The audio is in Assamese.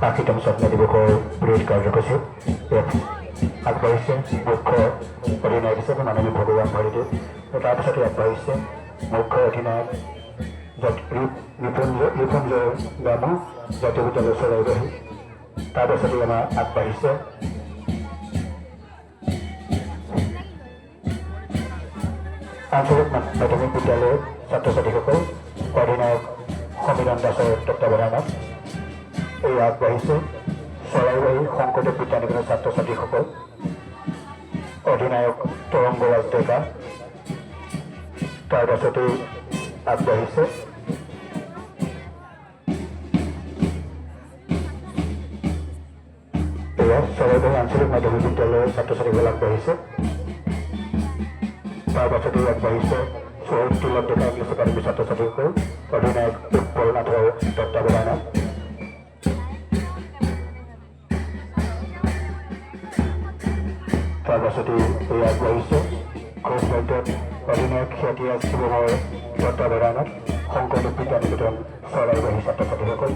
80তম স্বাধীনতা দিৱসৰ ব্ৰেড কাৰ্যসূচীত ইয়াত আগবাঢ়িছে মুখ্য অধিনায়ক হিচাপে মাননীয় ভগৱান ভাৰতী তাৰপিছতে আগবাঢ়িছে মুখ্য অধিনায়ক ৰিপুঞ্জয় গামু জাতীয় বিদ্যালয় চৰাইবাহী তাৰপিছতে আমাৰ আগবাঢ়িছে আঞ্চলিক মাধ্যমিক বিদ্যালয়ৰ ছাত্ৰ ছাত্ৰীসকল অধিনায়ক সমীৰণ দাসৰ তত্বাৱধানত এই আগবাঢ়িছে চৰাইবাহী শংকৰদেৱ বিদ্যানিকেতনৰ ছাত্ৰ ছাত্ৰীসকল অধিনায়ক তৰংগৰাজ ডেকা তাৰপাছতেই আগবাঢ়িছে এয়া চৰাইবাহী আঞ্চলিক মাধ্যমিক বিদ্যালয়ৰ ছাত্ৰ ছাত্ৰীসকল আগবাঢ়িছে তাৰপাছতেই আগবাঢ়িছে শ্বহীদ তিলক ডেকা ইংলিছ একাডেমীৰ ছাত্ৰ ছাত্ৰীসকল অধিনায়ক উৎপল নাথৰ তত্বাৱধানত তাৰপাছতেই এই আগবাঢ়িছে ঘোষ বাদ্যত অধিনায়ক খ্যাতিৰাজ শিৱমৰ তত্বাৱধানত শংকৰদেৱ বিদ্যানিকেতন চৰাইবাহী ছাত্ৰ ছাত্ৰীসকল